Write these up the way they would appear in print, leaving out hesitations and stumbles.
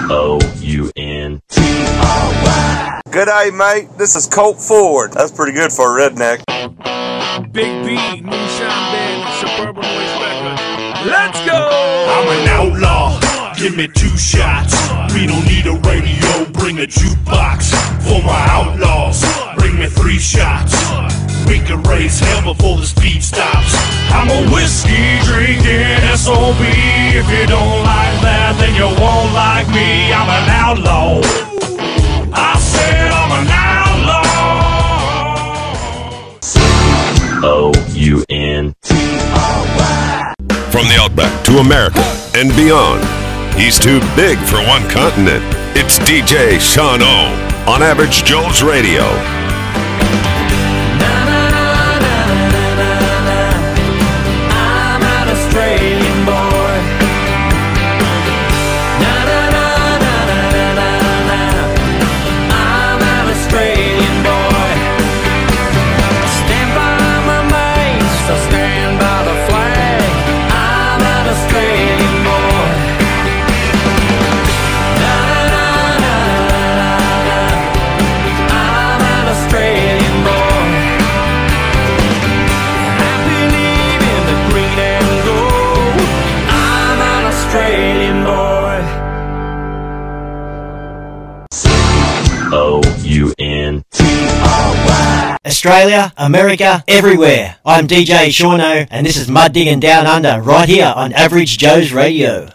C-O-U-N-T-R-Y. G'day, mate. This is Colt Ford. That's pretty good for a redneck. Big B, Moonshine Band, Suburban Waste Record. Let's go! I'm an outlaw. Give me 2 shots. We don't need a radio. Bring a jukebox for my outlaws. Bring me 3 shots. We can raise hell before the speed stops. I'm a whiskey drinking SOB. If you don't like that, then you won't like me. I'm an outlaw. I said I'm an outlaw. O-U-N-T-R-Y. From the Outback to America and beyond, he's too big for one continent. It's DJ Sean O on Average Joe's Radio. O-U-N-T-R-Y. Australia, America, everywhere. I'm DJ Shauno, and this is Mud Diggin Down Under, right here on Average Joe's Radio.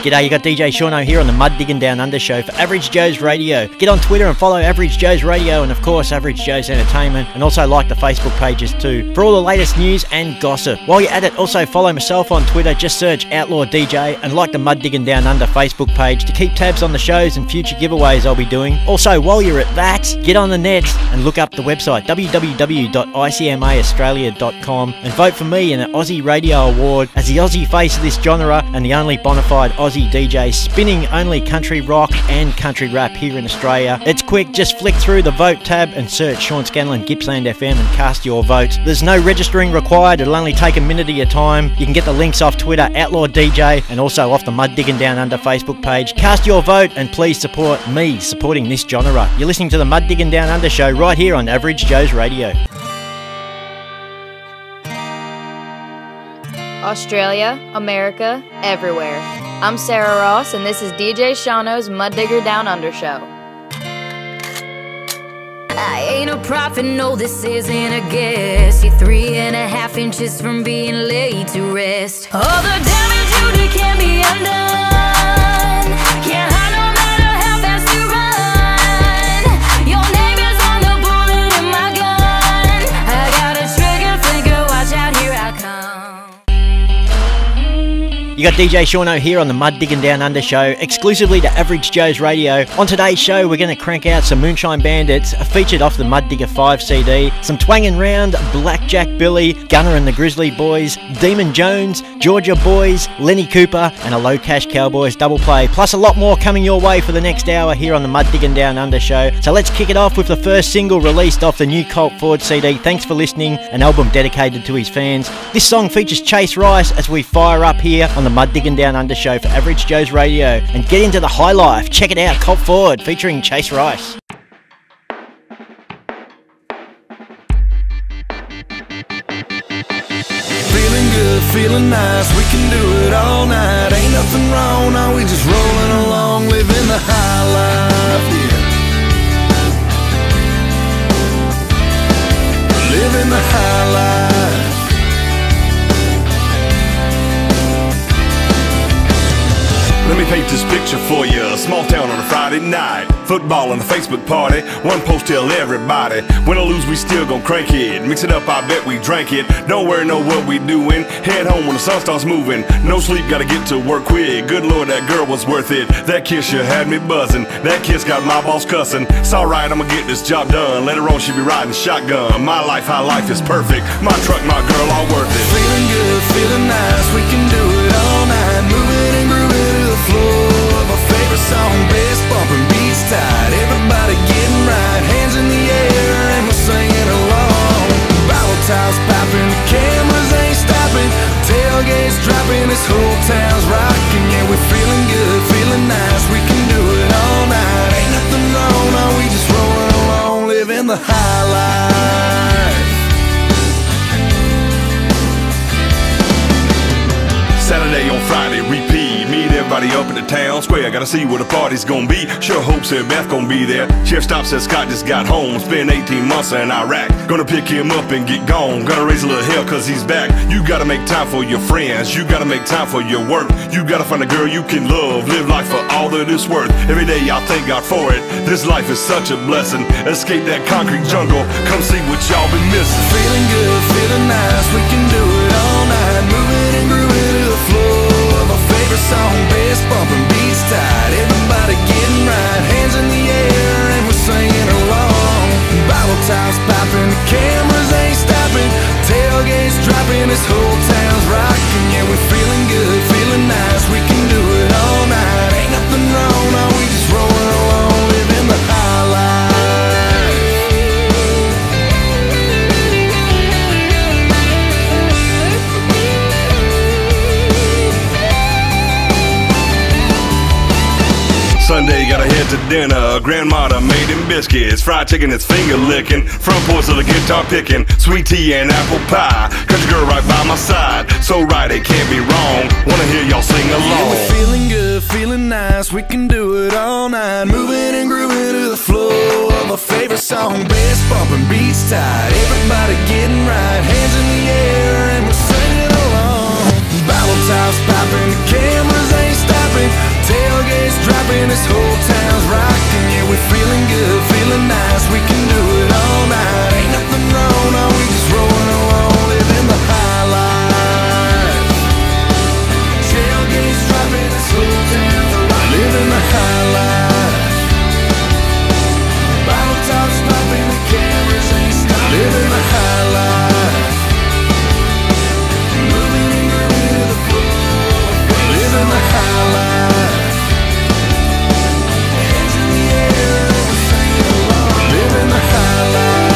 G'day, you got DJ Shauno here on the Mud Diggin Down Under show for Average Joe's Radio. Get on Twitter and follow Average Joe's Radio and of course Average Joe's Entertainment, and also like the Facebook pages too for all the latest news and gossip. While you're at it, also follow myself on Twitter, just search Outlaw DJ, and like the Mud Diggin Down Under Facebook page to keep tabs on the shows and future giveaways I'll be doing. Also, while you're at that, get on the net and look up the website www.icmaaustralia.com and vote for me in the Aussie Radio Award as the Aussie face of this genre and the only bona fide Aussie DJ spinning only country rock and country rap here in Australia. It's quick, just flick through the vote tab and search Sean Scanlon Gippsland FM and cast your vote. There's no registering required, it'll only take a minute of your time. You can get the links off Twitter, Outlaw DJ, and also off the Mud Diggin Down Under Facebook page. Cast your vote and please support me supporting this genre. You're listening to the Mud Diggin Down Under show right here on Average Joe's Radio. Australia, America, everywhere. I'm Sarah Ross, and this is DJ Shauno's Mud Digger Down Under show. I ain't a prophet, no, this isn't a guess. You're 3.5 inches from being laid to rest. All the damage you did can't be undone. Can't hide no matter how fast you run. Your name is on the bullet in my gun. I got a trigger finger, watch out, here I come. You got DJ Shauno here on the Mud Diggin Down Under show, exclusively to Average Joe's Radio. On today's show, we're going to crank out some Moonshine Bandits, featured off the Mud Digger 5 CD, some Twangin' Round, Blackjack Billy, Gunner and the Grizzly Boys, Demon Jones, Georgia Boys, Lenny Cooper, and a Low Cash Cowboys double play, plus a lot more coming your way for the next hour here on the Mud Diggin Down Under show. So let's kick it off with the first single released off the new Colt Ford CD, Thanks for Listening, an album dedicated to his fans. This song features Chase Rice as we fire up here on the Mud Diggin Down Under show for Average Joe's Radio and get into the high life. Check it out, Colt Ford featuring Chase Rice. Feeling good, feeling nice, we can do it all night. Ain't nothing wrong, no, we just rolling along, living the high life, yeah. Living the high life. Let me paint this picture for you. A small town on a Friday night. Football and a Facebook party. One post tell everybody. Win or lose, we still gon' crank it. Mix it up, I bet we drank it. Don't worry, know what we doing. Head home when the sun starts moving. No sleep, gotta get to work quick. Good Lord, that girl was worth it. That kiss sure had me buzzing. That kiss got my boss cussing. It's alright, I'ma get this job done. Later on, she be riding shotgun. My life, how life is perfect. My truck, my girl, all worth it. Feeling good, feeling nice, we can do it all night. Moving and grooving to the floor of our favorite song. Bass bumping, beats tight, everybody getting right. Hands in the air and we're singing along. Bottle tops popping, the cameras ain't stopping. Tailgates dropping, this whole town's rocking. Yeah, we're feeling good, feeling nice, we Everybody up in the town square, gotta see where the party's gonna be. Sure hope said Beth gonna be there. Sheriff stops said Scott just got home. Spent 18 months in Iraq. Gonna pick him up and get gone. Gonna raise a little hell cause he's back. You gotta make time for your friends. You gotta make time for your work. You gotta find a girl you can love. Live life for all that it's worth. Every day y'all thank God for it. This life is such a blessing. Escape that concrete jungle. Come see what y'all been missing. Feeling good, feeling nice, we can do it all night. Moving and grooving to the flow of our favorite song. Bass bumping, beats tight, everybody getting right. Hands in the air and we're singing along. Bottle tops popping, the cameras ain't stopping. Tailgates dropping, this whole town's rocking. Yeah, we're feeling good, feeling nice, we can do it all night. Ain't nothing wrong, no, we just rolling along, living the high life. Sunday, gotta head to dinner. Grandma done made him biscuits. Fried chicken, it's finger licking. Front porch of the guitar picking. Sweet tea and apple pie. Country girl right by my side. So right, it can't be wrong. Wanna hear y'all sing along. Yeah, we're feeling good, feeling nice. We can do it all night. Moving and grooving to the flow of our favorite song. Bass bumping, beats tight. Everybody getting right. Hands in the air and we're singing along. Bottle tops popping, the cameras ain't stopping. Tailgates dropping, this whole town's rocking. Yeah, we're feeling good, feeling nice. We can do it all night. Ain't nothing wrong, no, we just rolling along, living the high life. Tailgates dropping, this whole town's rocking. Living the high life. Bottle tops popping, the cameras ain't stopping. Living the high life. Moving and grooving to the floor. Living the high life. Living the high life.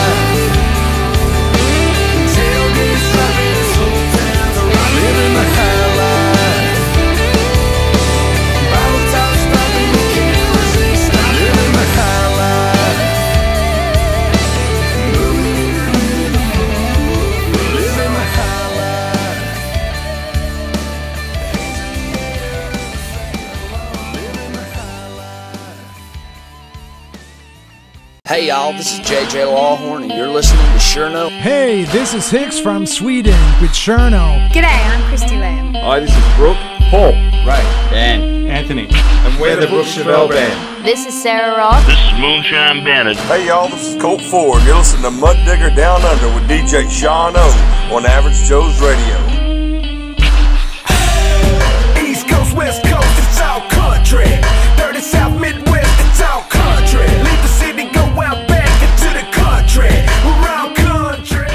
Tailgates dropping, this whole town's rocking. Living the high life. Bottle tops popping, the cameras ain't stopping. Living the high life. Moving and grooving to the floor. Living the high life. Living the high life. Hey y'all, this is JJ Lawhorn and you're listening to Cherno. Hey, this is Hicks from Sweden with Cherno. G'day, I'm Christy Lamb. Hi, this is Brooke, Paul, Ray, Dan, Anthony, and we're the Brooke Chevelle Band. This is Sarah Ross. This is Moonshine Bandit. Hey y'all, this is Colt Ford. You're listening to Mud Digger Down Under with DJ Sean O on Average Joe's Radio. East Coast, West Coast, it's all country. Dirty South, Midwest, it's all country. Leave the city, go out back into the country. We're all country.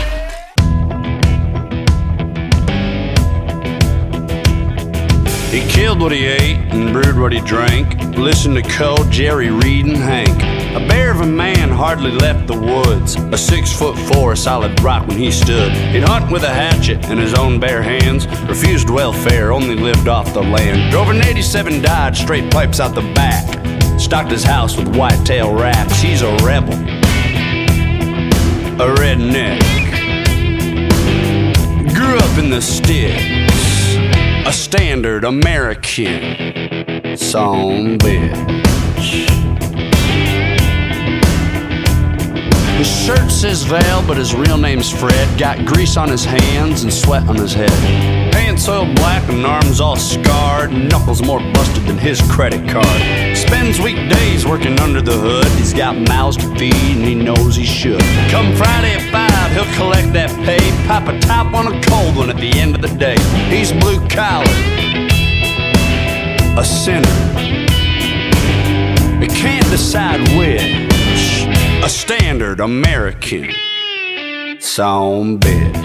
He killed what he ate and brewed what he drank. Listened to Cole, Jerry, Reed, and Hank. A bear of a man hardly left the woods. A 6'4" solid rock when he stood. He'd hunt with a hatchet in his own bare hands. Refused welfare, only lived off the land. Drove an 87 Dodge, straight pipes out the back. Stocked his house with whitetail racks. He's a rebel, a redneck. Grew up in the sticks, a standard American son bitch. His shirt says Val, but his real name's Fred. Got grease on his hands and sweat on his head. Pants soiled black and arms all scarred. Knuckles more busted than his credit card. Spends weekdays working under the hood. He's got mouths to feed and he knows he should. Come Friday at 5, he'll collect that pay. Pop a top on a cold one at the end of the day. He's blue collar, a sinner. He can't decide which. A standard American son bitch.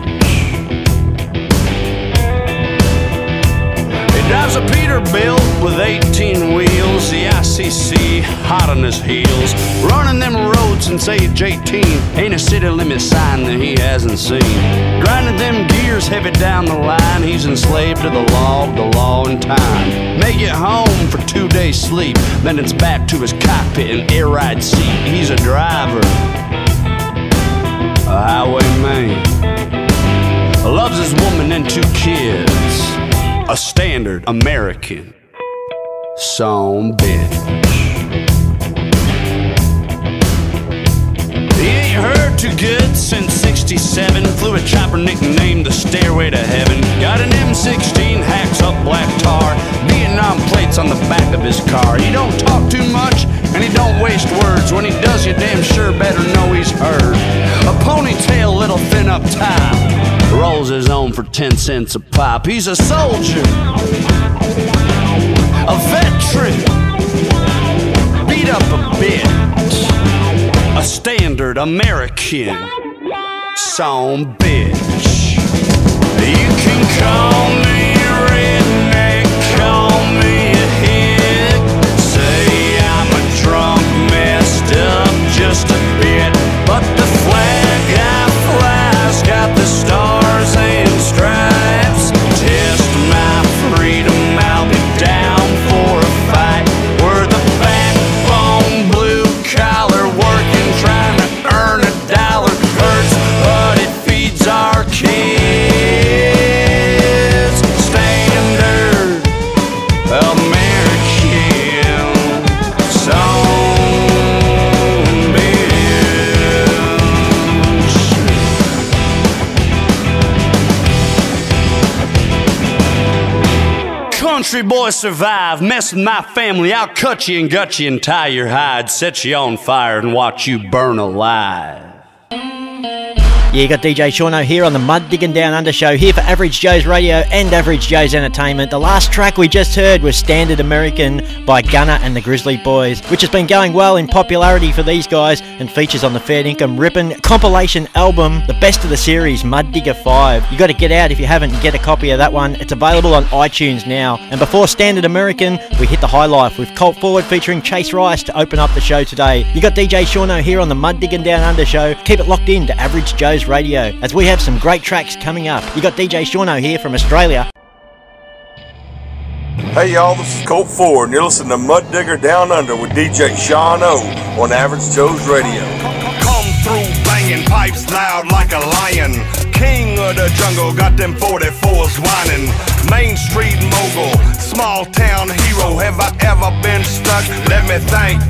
He drives a Peterbilt with 18 wheels. The ICC hot on his heels. Running them roads since age 18. Ain't a city limit sign that he hasn't seen. Grinding them gears heavy down the line. He's enslaved to the law and time. May get home for 2 days sleep. Then it's back to his cockpit and air ride seat. He's a driver, a highwayman. Loves his woman and 2 kids. A standard American Son bitch. He ain't heard too good since 67. Flew a chopper nicknamed the Stairway to Heaven. Got an M16, hacks up black tar, Vietnam plates on the back of his car. He don't talk too much and he don't waste words. When he does, you damn sure better know he's heard. A ponytail, little thin up top, rolls his own for 10 cents a pop. He's a soldier, a veteran, beat up a bitch, a standard American son bitch. You can call me redneck, call me a hick, say I'm a drunk, messed up just a bit, but the flag I fly's got the stars and stripes. Test my freedom, I'll be down for a fight. We're the backbone, blue collar, working, trying to earn a dollar. Hurts, but it feeds our kids. Standard American son bitch. Country boy survive, mess with my family. I'll cut you and gut you and tie your hide, set you on fire and watch you burn alive. Yeah, you got DJ Shauno here on the Mud Diggin Down Under show, here for Average Joe's Radio and Average Joe's Entertainment. The last track we just heard was Standard American by Gunner and the Grizzly Boys, which has been going well in popularity for these guys and features on the Fair Dinkum Rippin' compilation album, the best of the series, Mud Digger 5. You got to get out if you haven't and get a copy of that one. It's available on iTunes now. And before Standard American, we hit the High Life with Colt Ford featuring Chase Rice to open up the show today. You got DJ Shauno here on the Mud Diggin Down Under show. Keep it locked in to Average Joe's Radio, as we have some great tracks coming up. You got DJ Shauno here from Australia. Hey y'all, this is Colt Ford, and you're listening to Mud Digger Down Under with DJ Shauno on Average Joe's Radio. Come through banging pipes loud like a lion. King of the jungle, got them 44s whining. Main Street mogul, small town hero. Have I ever been stuck? Let me think.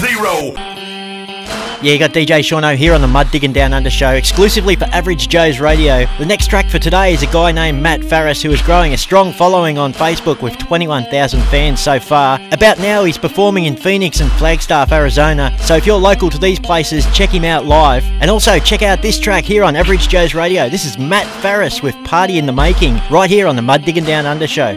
Zero. Yeah, you got DJ Shauno here on the Mud Diggin Down Under show, exclusively for Average Joe's Radio. The next track for today is a guy named Matt Farris, who is growing a strong following on Facebook with 21,000 fans so far. About now, he's performing in Phoenix and Flagstaff, Arizona, so if you're local to these places, check him out live. And also, check out this track here on Average Joe's Radio. This is Matt Farris with Party in the Making, right here on the Mud Diggin Down Under show.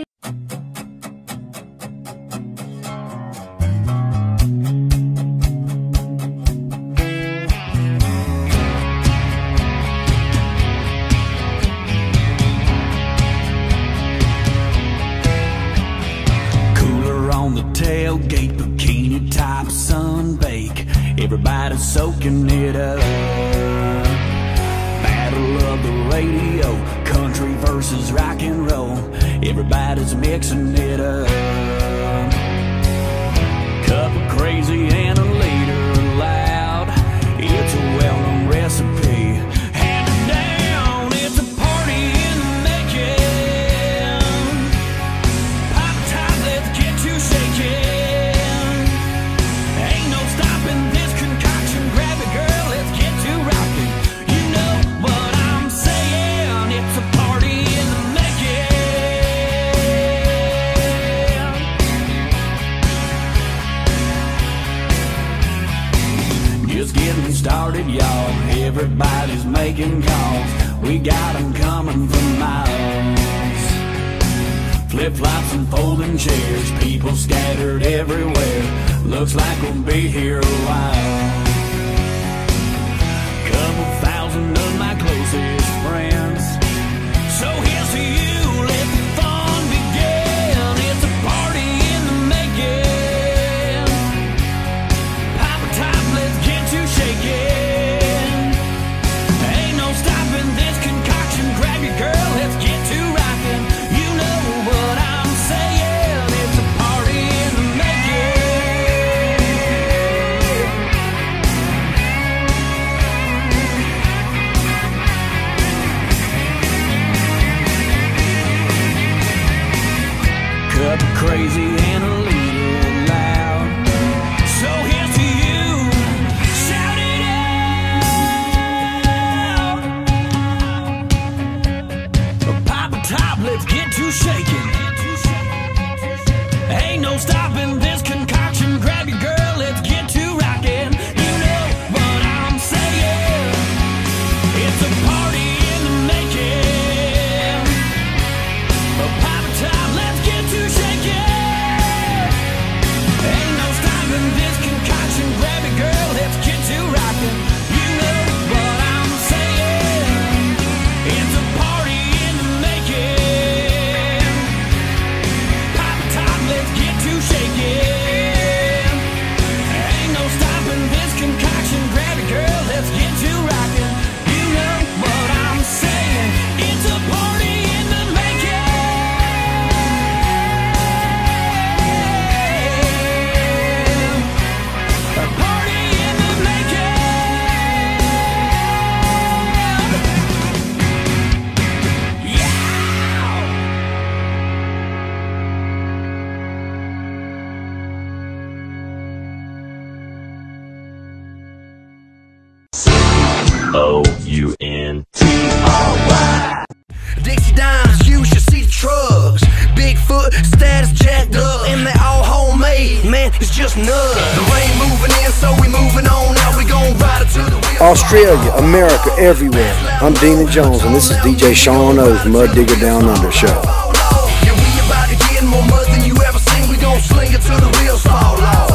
Tailgate, bikini top, sunbake, everybody's soaking it up. Battle of the radio, country versus rock and roll, everybody's mixing it up. Cup of crazy and a liter loud, it's a well-known recipe. Handed down, it's a party in the making. Pop top, let's get you shaking. Started, y'all, everybody's making calls. We got them coming from miles. Flip-flops and folding chairs, people scattered everywhere. Looks like we'll be here a while. Couple thousand of my closest friends. So here's to you, let the fun begin. It's a party in the making. Pop a top, let's get you shaking. Ain't no stopping this concoction. Grab your girl, let's get to rocking. You know what I'm saying. It's a party in the making. stopping this concoction. Grab your girl, let's get to rockin'. You know what I'm saying. It's a party in the making. A pop top, let's get to shaking. Ain't no stopping this concoction. Grab your girl, let's get to rockin'. You know what I'm saying. It's a party in the making. Pop top, let's get to shaking. Ain't no stopping this concoction. Grab your girl, let's get to rockin'. You know what I'm saying. It's a party in the making. A party in the making. O-U-N-T-R-Y. Dixie Dimes, you should see the trucks. Bigfoot, status jacked up, and they all homemade. Man, it's just nuts. The rain moving in, so we moving on. Now we gon' ride it to the wheel. Australia, America, everywhere. I'm Dean Jones, and this is DJ Sean O's Mud Digger Down Under show. Yeah, we about to get more mud than you ever seen. We gon' sling it till the wheels fall off.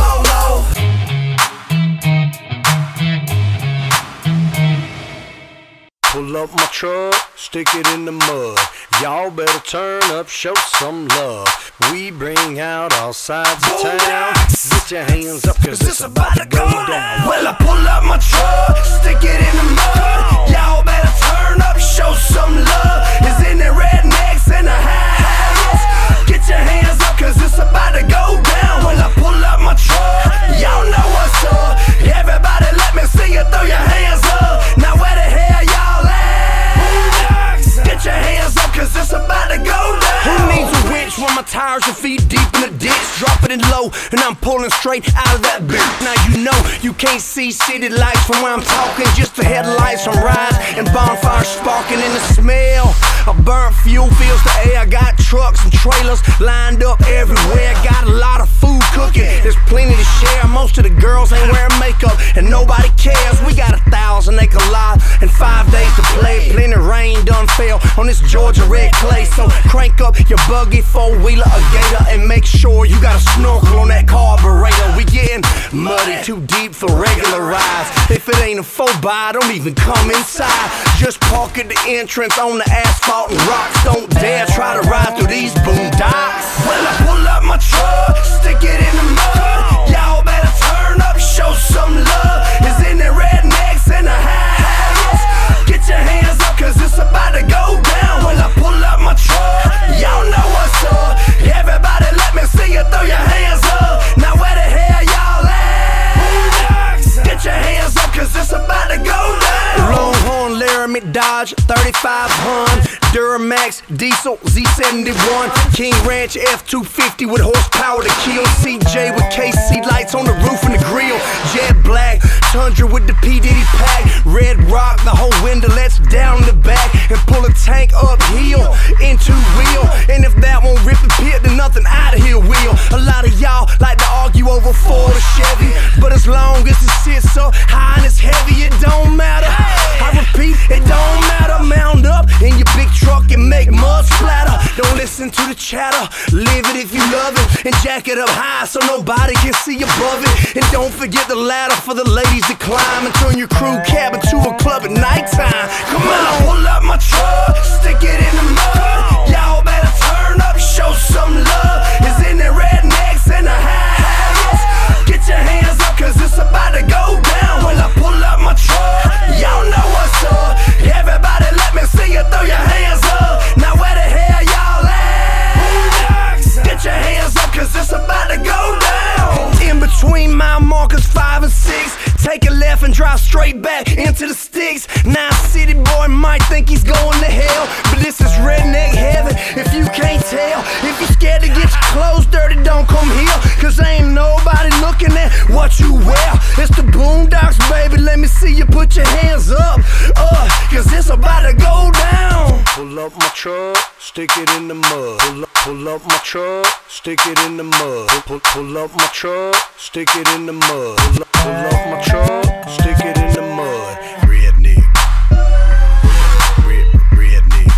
Pull up my truck, stick it in the mud. Y'all better turn up, show some love. We bring out all sides of town. Get your hands up, cause it's about to go down. Well, I pull up my truck, stick it in the mud. Y'all better turn up, show some love. Is in the rednecks in the house. Get your hands up, cause it's about to go down. Well, I pull up my truck, y'all know what's up. Everybody let me see you throw your hands up. Now where the hell y'all at? Get your hands up, cause it's about to go down. Who needs a winch when my tires are feet deep in the ditch? Dropping it low, and I'm pulling straight out of that bitch. Now you know you can't see city lights from where I'm talking. Just the headlights from rise and bonfires sparking. And the smell of burnt fuel fills the air. I got trucks and trailers lined up everywhere. Got a lot of food cooking, there's plenty to share. Most of the girls ain't wearing makeup, and nobody cares. We got 1,000-acre lot and 5 days to play. Plenty rain done fell on this Georgia red clay. So crank up your buggy, four-wheeler, a gator, and make sure you got a snorkel on that carburetor. We getting muddy, too deep for regular rides. If it ain't a 4x, don't even come inside. Just park at the entrance on the asphalt and rocks. Don't dare try to ride through these boondocks. Well, I pull up my truck, stick it in the mud. Y'all better turn up, show some love. Is in the rednecks in the house. Get your hands up, cause it's about to go down. Well, I pull up my truck, y'all know what's up. Everybody let me see you throw your hands up. Now where the hell y'all at? Get your hands up, cause it's about to go down. Longhorn Laramie Dodge 35 Hun, Duramax Diesel Z71, King Ranch F250 with horsepower to kill. CJ with KC lights on the roof and the grill. Jet black Tundra with the P Diddy pack. Red Rock, the whole window lets down the back and pull a tank uphill into wheel. And if that won't rip the pit, then nothing out of here will. A lot of y'all like to argue over Ford or Chevy, but as long as it sits up high and it's heavy, it don't matter. I repeat, it don't matter. Mount up in your big truck and make mud splatter. Don't listen to the chatter, live it if you love it, and jack it up high so nobody can see above it. And don't forget the ladder for the ladies to climb, and turn your crew cab into a club at nighttime. Come on, pull up my truck, stick it in the mud. Y'all better turn up, show some love. Is in the rednecks in the house. Get your hands up, cause it's about to go down. Well, I pull up my truck, y'all know what's up. Everybody let me see you throw your hands up. Now where the hell y'all at? Get your hands up, cause it's about to go down. In between mile markers 5 and 6, take a left and drive straight back into the sticks. Now city boy might think he's going to hell, but this is redneck heaven if you can't tell. If you're scared to get your clothes dirty, don't come here, cause ain't nobody looking at what you wear. It's the Boondocks, baby, let me see you put your hands up, cause it's about to go down. Pull up my truck, stick it in the mud. Pull up my truck, stick it in the mud. Pull up my truck, stick it in the mud. Pull up my truck, stick it in the mud. Redneck. Redneck. Redneck.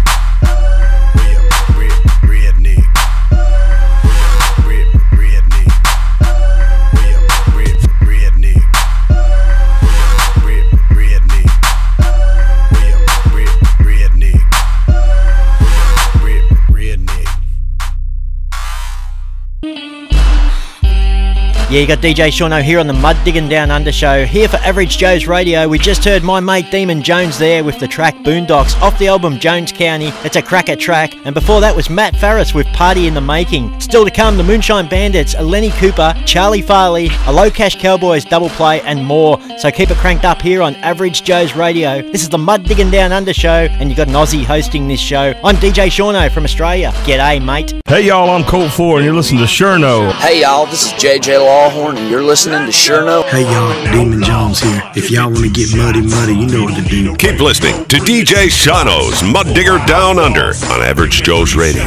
Yeah, you got DJ Shauno here on the Mud Diggin Down Under show, here for Average Joe's Radio. We just heard my mate Demon Jones there with the track Boondocks off the album Jones County. It's a cracker track. And before that was Matt Farris with Party in the Making. Still to come, the Moonshine Bandits, Lenny Cooper, Charlie Farley, a Low Cash Cowboys double play and more. So keep it cranked up here on Average Joe's Radio. This is the Mud Diggin Down Under show, and you got an Aussie hosting this show. I'm DJ Shauno from Australia. G'day, mate. Hey y'all, I'm Colt Ford and you're listening to Shauno. Hey y'all, this is JJ Lawhorn and you're listening to Shauno. Hey y'all, Demon Jones here. If y'all want to get muddy, you know what to do. Keep listening to DJ Shauno's Mud Digger Down Under on Average Joe's Radio.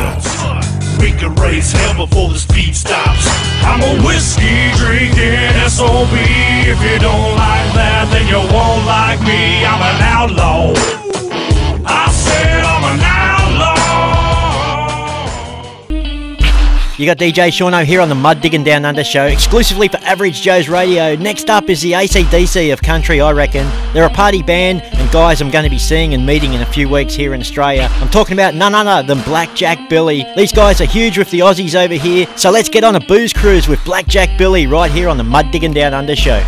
We can raise hell before the speed stops. I'm a whiskey drinking SOB. If you don't like that, then you won't like me. I'm an outlaw. I said I'm an outlaw. You got DJ Shauno here on the Mud Diggin Down Under show, exclusively for Average Joe's Radio. Next up is the AC/DC of country, I reckon. They're a party band and guys I'm going to be seeing and meeting in a few weeks here in Australia. I'm talking about none other than Blackjack Billy. These guys are huge with the Aussies over here, so let's get on a booze cruise with Blackjack Billy right here on the Mud Diggin Down Under show.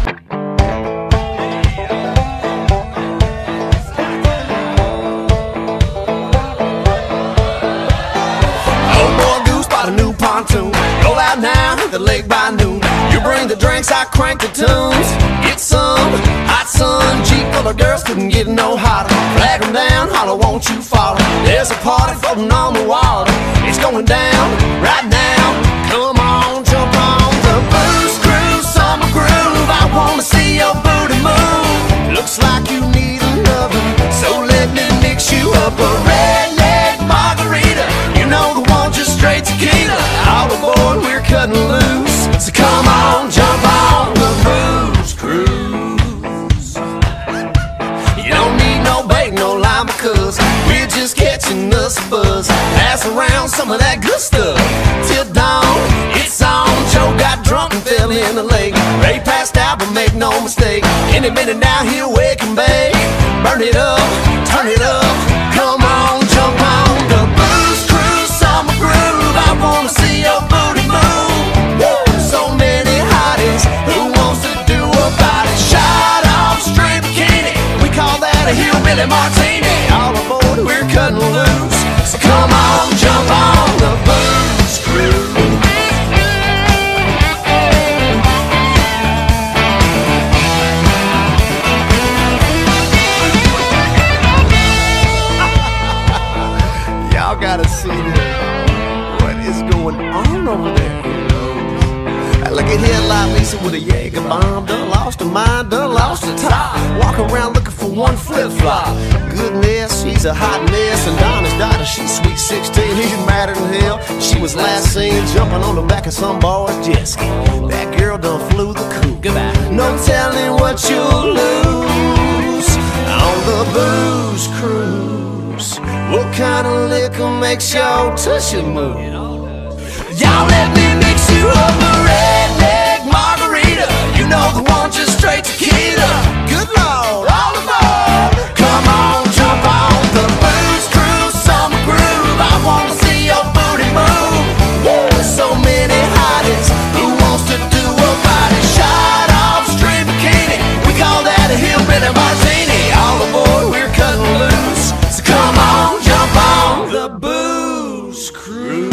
Roll out now, hit the lake by noon. You bring the drinks, I crank the tunes. Get some hot sun, Jeep full of girls couldn't get no hotter. Flag them down, holler, won't you follow? There's a party floating on the water. It's going down right now. Come on, jump on the booze cruise, summer groove. I wanna see your booty move. Looks like you need another, so let me mix you up a redneck margarita. You know the one, just straight tequila. All aboard, we're cutting loose. So come on, jump on the booze cruise. You don't need no bait, no lime, because we're just catching us a buzz. Pass around some of that good stuff till dawn. It's on. Joe got drunk and fell in the lake. Ray passed out, but make no mistake. Any minute now he'll wake and bake. Burn it up, turn it up. Come on, jump on the booze cruise, summer groove. I wanna see your booty move. Woo! So many hotties, who wants to do about it? Shot off, straight bikini, we call that a hillbilly martini. All aboard, we're cutting loose. So come on, jump on the booze cruise. Y'all gotta see this. What is going on over there? I look at here like Lisa with a Jaeger bomb. Done lost her mind, done lost her top. Walking around looking for one flip-flop. Goodness, she's a hot mess. And Donna's daughter, she's sweet 16. He's madder than hell. She was last seen jumping on the back of some boy's jet ski. That girl done flew the coop. Goodbye. No telling what you'll lose on the booze cruise. What kind of liquor makes your tushy move? Y'all let me mix you up a redneck margarita. You know the one, just straight tequila. Good Lord, all aboard. Come on, jump on the booze cruise, summer groove. I wanna see your booty move. Woo! So many hotties, who wants to do about it? Shot off, straight bikini, we call that a hillbilly martini. All aboard, we're cutting loose. So come on, jump on the booze cruise.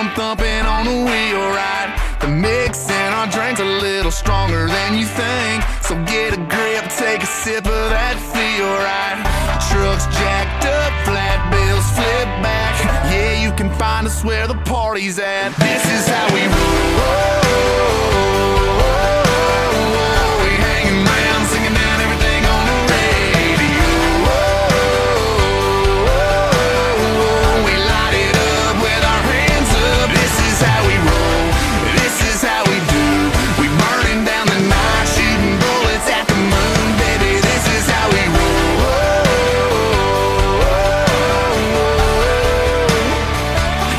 come thumping on the wheel right. The mix in our drink's a little stronger than you think, so get a grip, take a sip of that feel right. Trucks jacked up, flat bills flip back. Yeah, you can find us where the party's at. This is how we roll. We hanging around, singing down everything on the radio. We light it up with our hands up. This is how we roll. This is how we do. We burning down the night, shooting bullets at the moon, baby. This is how we roll.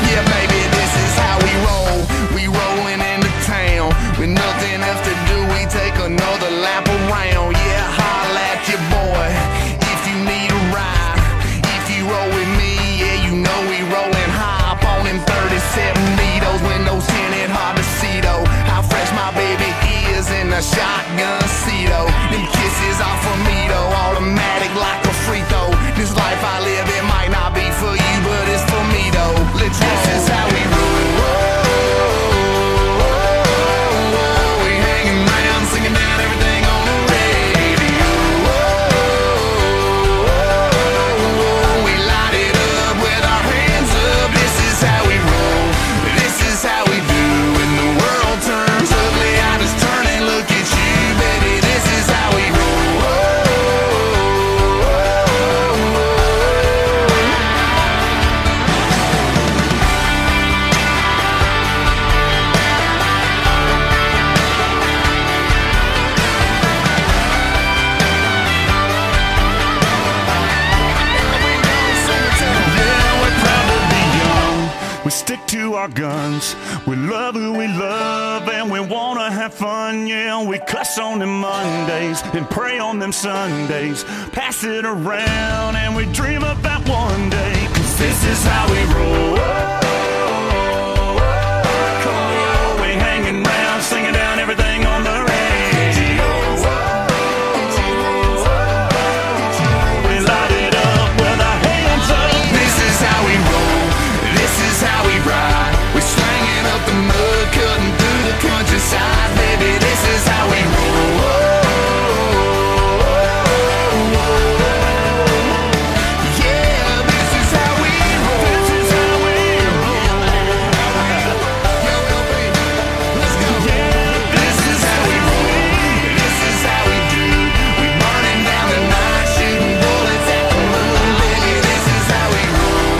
Yeah, baby, this is how we roll. We rolling into town with nothing else to do. We take another lap around. Yeah, holla at your boy if you need a ride. If you roll with me, yeah, you know we rolling high up on them 37 needles. Windows tinted, hard to see though how fresh my baby is in the shotgun seat though. Them kisses off of me though, automatic like a free throw. This life I live, it might not be for you, but it's for me though. Let's roll. This is how we roll. We hanging around, singing down everything on the radio. We light it up with our hands up. This is how we roll. This is how we do. When the world turns ugly, I just turn and look at you, baby. This is how we roll. Yeah, we're proud to be young. We stick to our guns. We love who we love and we wanna have fun. Yeah, we cuss on them Mondays and pray on them Sundays. Pass it around and we dream about one day. 'Cause this is how we roll. We hanging around, singing down everything on the radio. We light it up with our hands up. This is how we roll. This is how we ride. We're slanging up the mud, cutting through the countryside, baby. This is how we roll. Yeah, this is how we roll. This is how we roll. Yo, LP, let's go. Yeah, this is how we roll. This is how we do. We burning down the night, shooting bullets at the moon, baby. This is how we roll.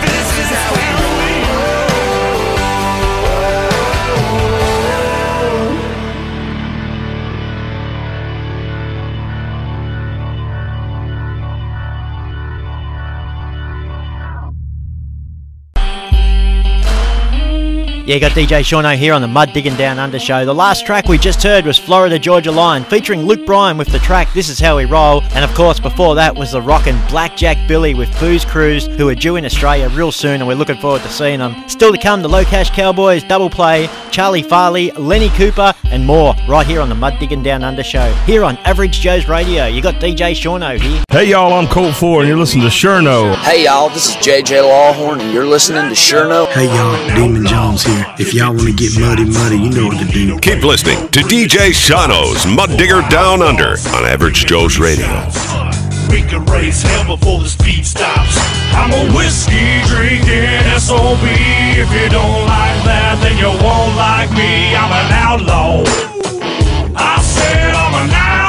This is how we roll. Yeah, you got DJ Shauno here on the Mud Diggin Down Under show. The last track we just heard was Florida Georgia Line, featuring Luke Bryan with the track This Is How We Roll. And of course, before that was the rockin' Blackjack Billy with Booze Cruise, who are due in Australia real soon, and we're looking forward to seeing them. Still to come, the Low Cash Cowboys, Double Play, Charlie Farley, Lenny Cooper, and more, right here on the Mud Diggin Down Under show, here on Average Joe's Radio. You got DJ Shauno here. Hey y'all, I'm Colt Ford and you're listening to Shurno. Hey y'all, this is JJ Lawhorn and you're listening to Shurno. Hey y'all, Demon Jones here. If y'all want to get muddy, you know what to do. Keep listening to DJ Shauno's Mud Digger Down Under on Average Joe's Radio. We can raise hell before the speed stops. I'm a whiskey drinking SOB. If you don't like that, then you won't like me. I'm an outlaw. I said I'm an outlaw.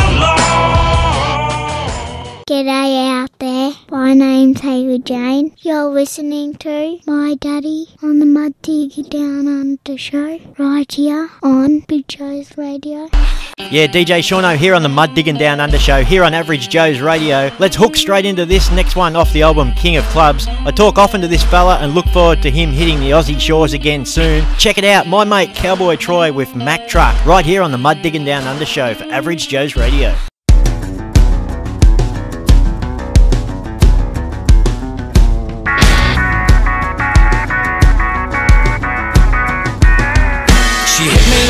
G'day out there. My name's Hayley Jane. You're listening to My Daddy on the Mud Diggin Down Under show, right here on Big Joe's Radio. Yeah, DJ Shauno here on the Mud Diggin Down Under show, here on Average Joe's Radio. Let's hook straight into this next one off the album King of Clubs. I talk often to this fella and look forward to him hitting the Aussie shores again soon. Check it out, my mate Cowboy Troy with Mack Truck, right here on the Mud Diggin Down Under show for Average Joe's Radio.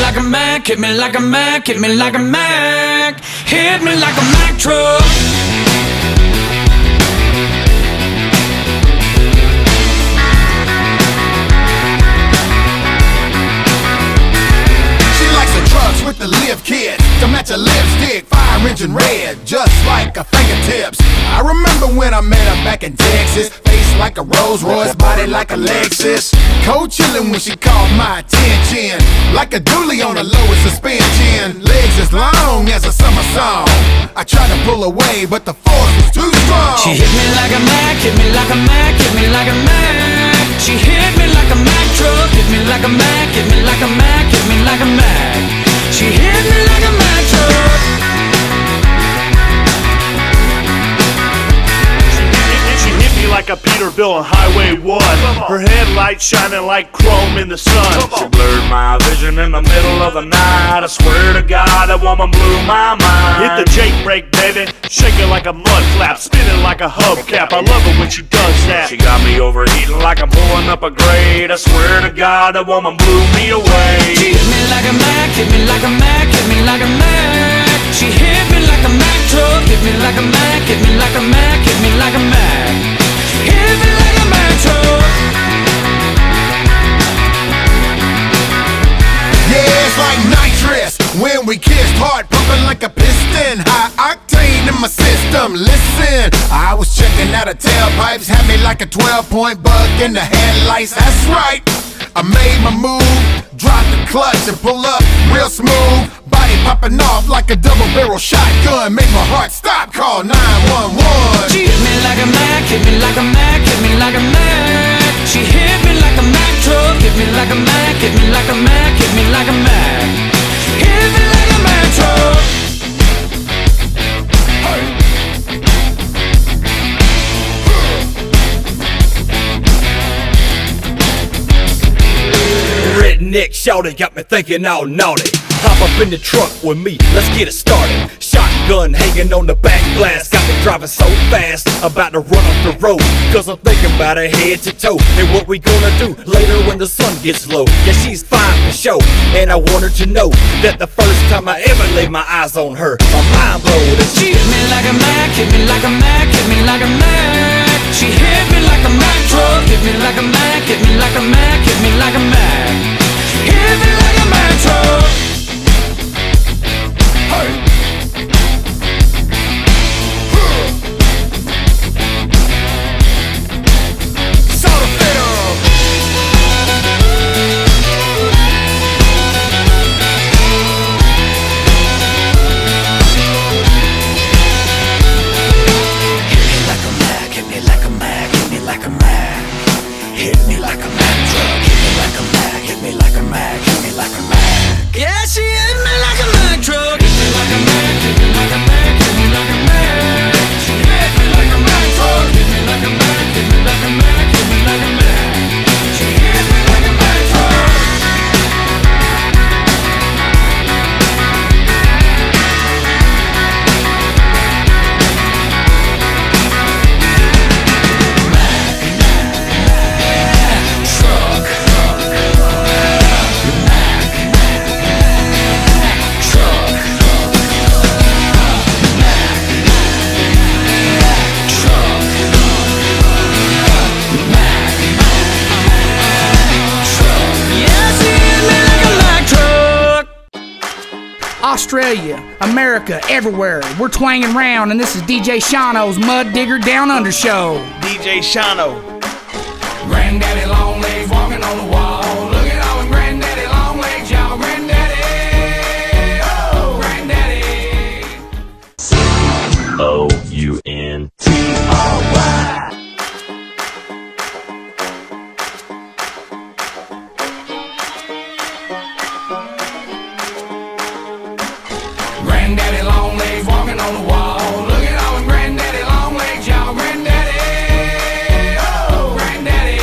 Like a Mac, hit me like a Mac, hit me like a Mac, hit me like a Mack truck. orange and red, just like her fingertips. I remember when I met her back in Texas. Face like a Rolls Royce, body like a Lexus. Cold chillin' when she caught my attention, like a dually on the lowest suspension. Legs as long as a summer song. I tried to pull away, but the force was too strong. She hit me like a Mac, hit me like a Mac, hit me like a Mac. She hit me like a Mac truck, hit me like a Mac, hit me like a Mac, hit me like a Mac. She hit me like a Mac truck. She hit me like a Peterbilt on Highway 1. Her headlights shining like chrome in the sun. She blurred my vision in the middle of the night. I swear to God, that woman blew my mind. Hit the Jake brake, baby, shaking like a mud flap, spinning like a hubcap. I love it when she does that. She got me overheating like I'm pulling up a grade. I swear to God, that woman blew me away. She hit me like a Mac, hit me like a Mac, hit me like a Mac. She hit me like a Mac truck, hit me like a Mac, hit me like a Mac, hit me like a Mac. Hit me like a Mac truck. Yeah, it's like nitrous when we kissed, heart pumping like a piston, high octane in my system. Listen, I was checking out her tailpipes, had me like a 12-point bug in the headlights. That's right, I made my move, dropped the clutch and pull up real smooth. Body popping off like a double-barrel shotgun, make my heart stop, call 911. She hit me like a Mac, hit me like a Mac, hit me like a Mac. She hit me like a Mac truck, hit me like a Mac, hit me like a Mac, hit me like a Mac. Hit me like a Mac truck. Redneck shawty got me thinking all naughty. Hop up in the truck with me, let's get it started. Shotgun hanging on the back glass, got me driving so fast, about to run off the road. Cause I'm thinking about her head to toe, and what we gonna do later when the sun gets low. Yeah, she's fine for sure, and I want her to know that the first time I ever laid my eyes on her, my mind blowed. She hit me like a Mac, hit me like a Mac, hit me like a Mac. She hit me like a Mac truck, hit me like a Mac, hit me like a Mac, hit me like a Mac. Hit me like a Mac truck. Yeah, she hit me like a Mac truck. Hit me like a Mac, hit me like a Mac, hit me like a Mac. She hit me like a Mac truck. Hit me like a Mac, hit me like a Mac, hit me like a Mac. She hit me like a Mac truck. Australia, America, everywhere. We're twanging round, and this is DJ Shano's Mud Digger Down Under Show. DJ Shano. Granddaddy long legs walking on the wall. Look at all the granddaddy long legs, y'all. Granddaddy, oh, granddaddy. O-U-N-T-R-Y. Granddaddy long legs walking on the wall. Look at all the granddaddy long legs, y'all. Granddaddy, oh, granddaddy.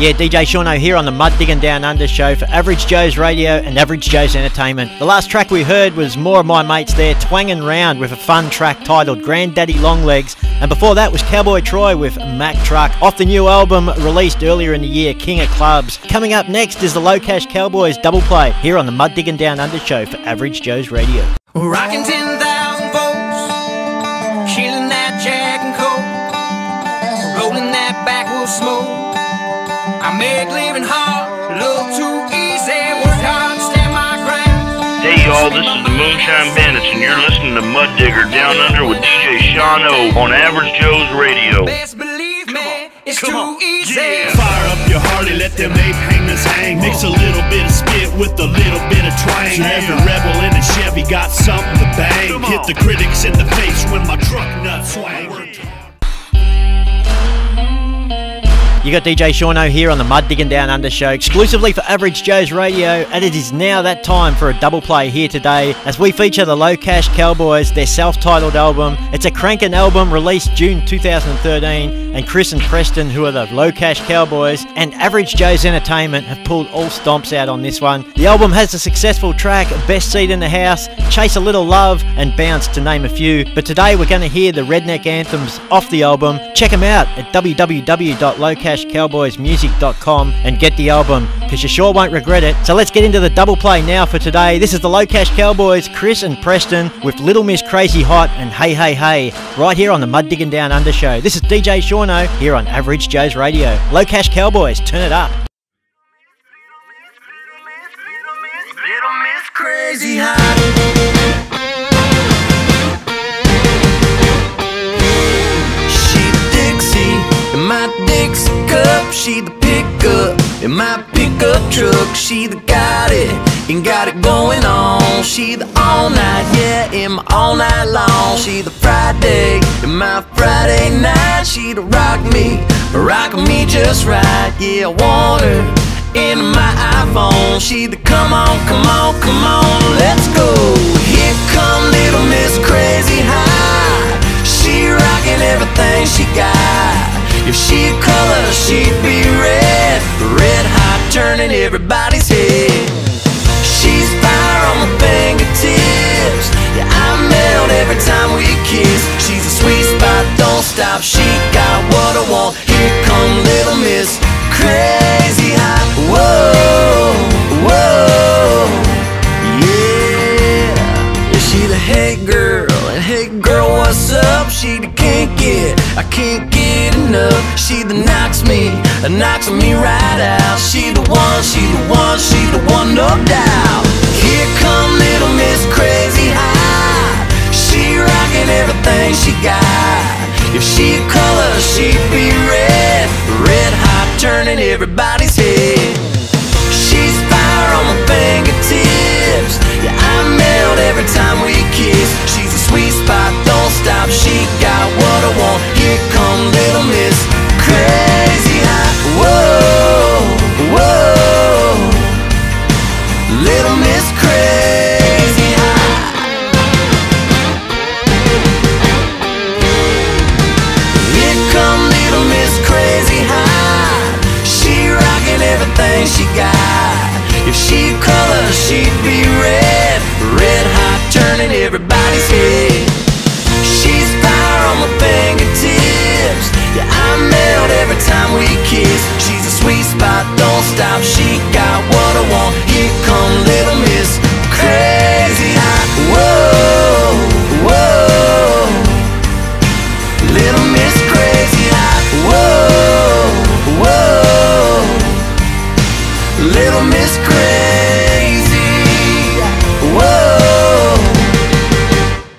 Yeah, DJ Shauno here on the Mud Diggin Down Under show for Average Joe's Radio and Average Joe's Entertainment. The last track we heard was more of my mates there twanging round with a fun track titled Granddaddy Longlegs, and before that was Cowboy Troy with Mack Truck off the new album released earlier in the year, King of Clubs. Coming up next is the Low Cash Cowboys double play here on the Mud Diggin Down Under show for Average Joe's Radio. Rocking 10,000 volts, shielding that Jack and Coke, rolling that backwood smoke. I make living hard, look too easy, work hard, stand my ground. Hey y'all, this is the Moonshine Bandits, and you're listening to Mud Digger Down Under with DJ Shauno on Average Joe's Radio. Best believe me, it's too easy. Yeah. Fire up your Harley, let them ape hangers hang. Mix a little bit of spit with a little bit of twang. So every rebel in a Chevy got something to bang. Hit the critics in the face when my truck nuts swang. You got DJ Shauno here on the Mud Diggin Down Under show, exclusively for Average Joe's Radio, and it is now that time for a double play here today as we feature the Low Cash Cowboys, their self-titled album. It's a crankin' album released June 2013, and Chris and Preston, who are the Low Cash Cowboys, and Average Joe's Entertainment have pulled all stomps out on this one. The album has a successful track, Best Seat in the House, Chase a Little Love, and Bounce, to name a few. But today we're going to hear the redneck anthems off the album. Check them out at www.lowcashcowboysmusic.com and get the album, because you sure won't regret it. So let's get into the double play now for today. This is the Low Cash Cowboys, Chris and Preston, with Little Miss Crazy Hot and Hey Hey Hey, right here on the Mud Diggin Down Under show. This is DJ Shauno here on Average Joe's Radio. Low Cash Cowboys, turn it up. Little Miss Crazy Hot. She the Dixie in my Dixie cup. She the pickup in my pickup truck. She the got it and got it going on. She the all night, yeah, in my all night long. She the Friday in my Friday night. She the rock me just right. Yeah, I want her in my iPhone. She the come on, come on, come on, let's go. Here come Little Miss Crazy High. She rockin' everything she got. If she a color, she'd be red. Red hot, turning everybody's head. She's fire on my fingertips. Yeah, I melt every time we kiss. She's a sweet spot, don't stop. She got what I want. Here come Little Miss Crazy Hot. Whoa, whoa, yeah. She the hey girl, and hey girl, what's up? She the I can't get enough. She the knocks me right out. She the one, she the one, she the one, no doubt. Here come Little Miss Crazy High. She rockin' everything she got. If she a color, she'd be red. Red hot, turning everybody's head. She's fire on my fingertips. Yeah, I melt every time we kiss. She's a sweet spot, don't stop. She got what I want. Here come Little Miss Crazy Hot. Whoa, whoa, Little Miss Crazy Hot. Here come Little Miss Crazy Hot. She rockin' everything she got. If she a color, she'd be red. Red hot, turning everybody's head. She's fire on my fingertips. Yeah, I melt every time we kiss. She's a sweet spot, don't stop. She got what I want. Here come Little Miss Crazy Hot. Whoa, whoa, Little Miss Crazy Hot. Whoa, whoa, Little Miss Crazy. Whoa,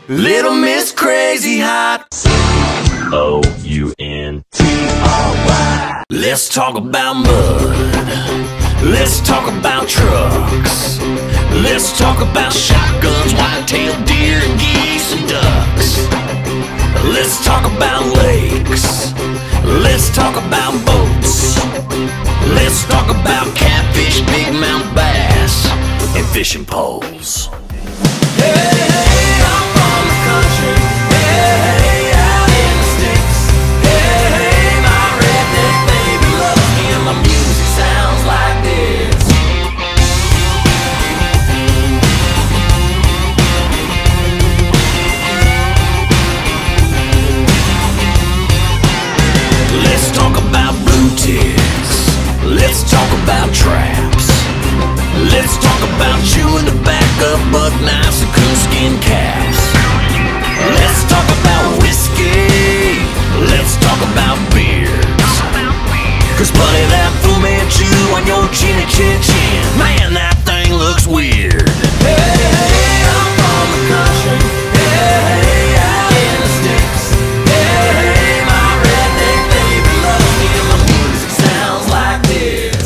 Little Miss Crazy Hot. O-U-N-T-R-Y. Let's talk about mud. Let's talk about trucks. Let's talk about shotguns, white-tailed deer, geese, and ducks. Let's talk about lakes. Let's talk about boats. Let's talk about catfish, big mouth bass, and fishing poles. Hey, hey, I'm from the country. Hey, hey, out in the sticks. Hey, hey, my redneck baby loves me and my music. buck knives and coonskin caps. Let's talk about whiskey. Let's talk about beers. 'Cause buddy, that Fu Manchu on your chinny chin chin, man, that thing looks weird. Hey, I'm from the country. Hey, out in the sticks. Hey, my redneck baby loves me and my music sounds like this.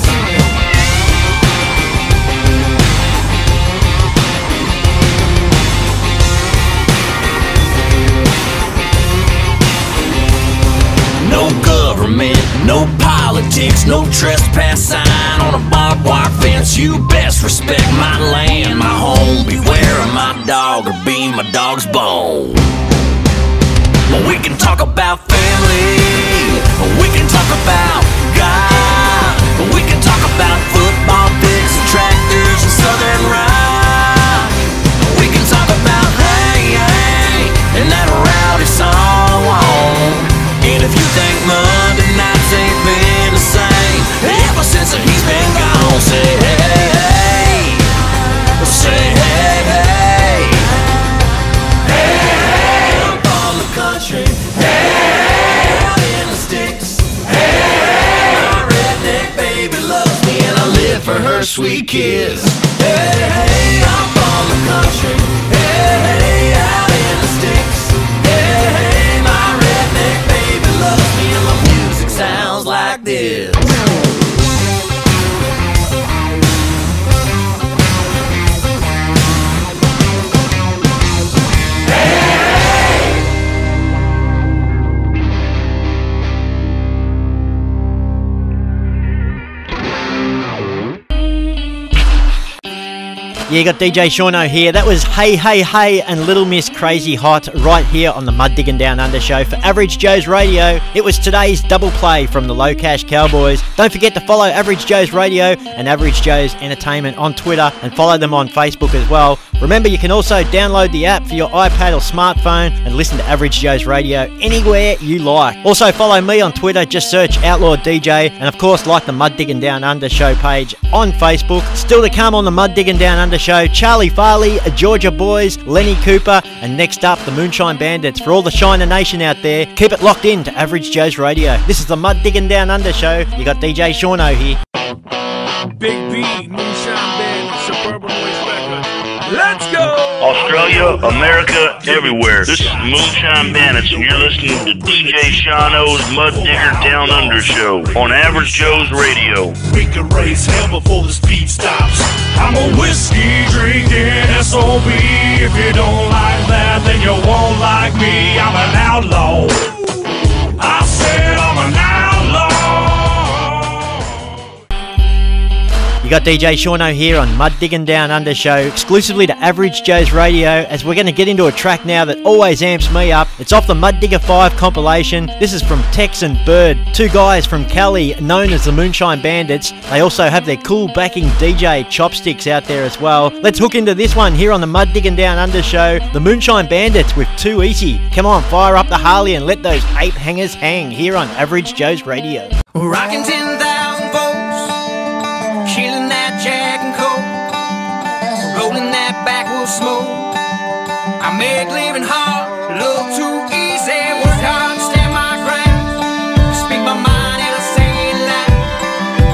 No government, no politics, no trespass sign on a barbed wire fence. You best respect my land, my home. Beware of my dog or be my dog's bone. Well, we can talk about family, we can talk about God, we can talk about football picks and tractors and southern ride. We can talk about hey, hey, and that rowdy song. And if you think Monday nights ain't been the same ever since he's been gone, say hey, hey, say hey, hey, hey, I'm from the country, hey, out in the sticks, hey, my redneck baby loves me and I live for her sweet kiss. Hey, hey, I'm from the country, hey, out in the sticks, hey, my redneck baby loves me and my music sounds like this. Yeah, you got DJ Shauno here. That was Hey Hey Hey and Little Miss Crazy Hot right here on the Mud Diggin Down Under show for Average Joe's Radio. It was today's double play from the Low Cash Cowboys. Don't forget to follow Average Joe's Radio and Average Joe's Entertainment on Twitter and follow them on Facebook as well. Remember, you can also download the app for your iPad or smartphone and listen to Average Joe's Radio anywhere you like. Also follow me on Twitter, just search Outlaw DJ, and of course like the Mud Diggin Down Under show page on Facebook. Still to come on the Mud Diggin Down Under show, Charlie Farley, Georgia Boys, Lenny Cooper, and next up the Moonshine Bandits. For all the Shiner Nation out there, keep it locked in to Average Joe's Radio. This is the Mud Diggin Down Under show. You got DJ Shauno here. Big B, Moonshine Bandits, Suburban Waste Record. Let's go! Australia, America, everywhere. This is the Moonshine Bandits, and you're listening to DJ Shauno's Mud Digger Down Under show on Average Joe's Radio. We can raise hell before the speed stops. I'm a whiskey drinking SOB. If you don't like that, then you won't like me. I'm an outlaw. I said I'm an outlaw. You got DJ Shauno here on Mud Diggin Down Under show, exclusively to Average Joe's Radio, as we're going to get into a track now that always amps me up. It's off the Mud Digger 5 compilation. This is from Tex and Bird, two guys from Cali known as the Moonshine Bandits. They also have their cool backing DJ Chopsticks out there as well. Let's hook into this one here on the Mud Diggin Down Under show, the Moonshine Bandits with Too Easy. Come on, fire up the Harley and let those ape hangers hang here on Average Joe's Radio. Rocking 10,000 volts, killing that Jack and Coke, rolling that backwood smoke. I make living hard, a little too easy. Work hard and stand my ground, speak my mind and I say it loud.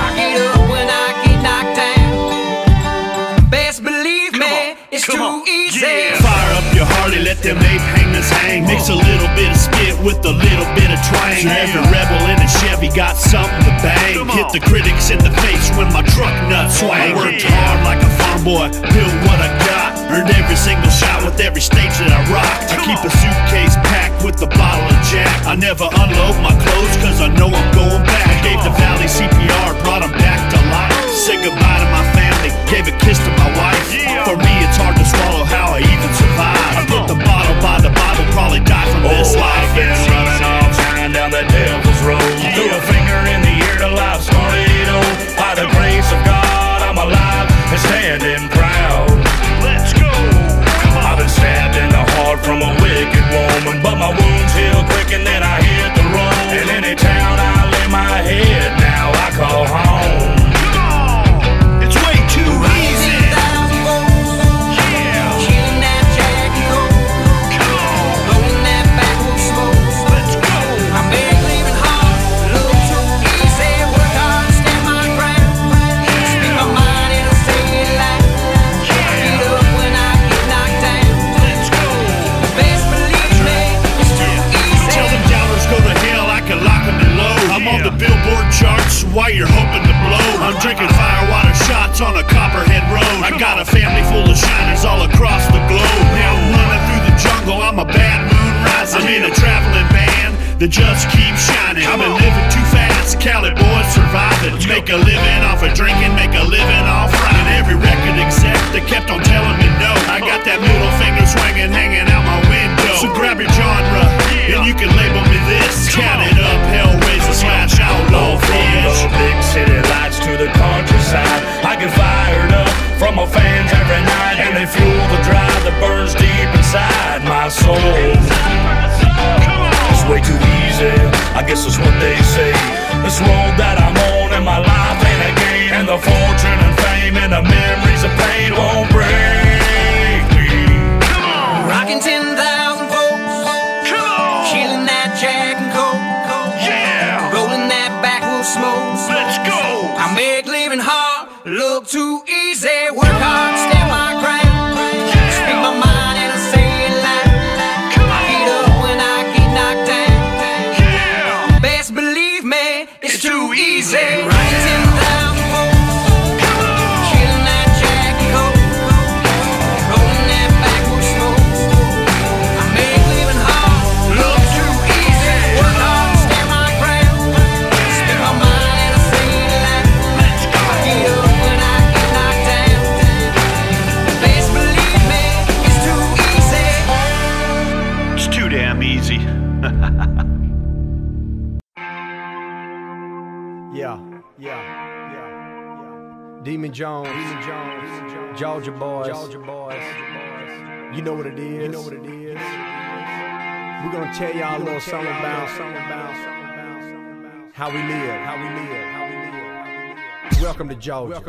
I get up when I get knocked down. Best believe me, it's too easy. Yeah. Fire up your Harley, let them ape hangers hang. Mix a little bit of spit with a little bit of twang. Every rebel in a Chevy got something to bang. Hit the critics in the face when my truck nuts swang. I worked hard like a farm boy, built what I got. Earned every single shot with every stage that I rocked. I keep a suitcase packed with a bottle of Jack. I never unload my clothes cause I know I'm going back. I gave the Valley CPR, brought them back to life. Said goodbye to my family, gave a kiss to my wife. For me it's hard to swallow how I even survived. I put the bottle by the Bible, probably die from this life. I've been running off, shining down the devil's road. Threw a finger in the air to life started it all. By the grace of God I'm alive and standing proud. Let's go! I've been stabbed in the heart from a wicked woman, but my wounds heal quick and then I hit the road. In any town I lay my while you're hoping to blow. I'm drinking firewater shots on a Copperhead Road. I got a family full of shiners all across the globe. Now I'm running through the jungle, I'm a bad moon rising. I'm in a traveling band that just keeps shining. I've been living too fast, Cali boys surviving. Make a living off of drinking, make a living off riding. Every record exec that kept on telling me no, I got that middle finger swinging, hanging out my window. So grab your genre, and you can label me this. Count it up, Hellraiser slash outlaw fish. From the big city lights to the countryside, I get fired up from my fans every night, and they fuel the drive that burns deep inside my soul. It's way too easy, I guess that's what they say. This road that I'm on and my life ain't a game, and the fortune and fame and the memories of pain won't break me. Rocking 10,000 volts, killing that Jack and Coke, rolling that backwoods smoke. Let's go. I make living hard look too easy. Work hard, stand my ground, speak my mind and I say it loud. I get up when I get knocked down. Best believe me, it's too easy. Rocking 10,000 volts, killing that Jack and Coke, rolling that backwoods smoke. I make living hard look too easy. Work hard, stand my ground, speak my mind and I say it loud. I get up when I get knocked down. Best believe me, it's too easy. It's too damn easy. Demon Jones, Georgia boys. You know what it is. We're gonna tell y'all a little something about how we live. Welcome to Georgia.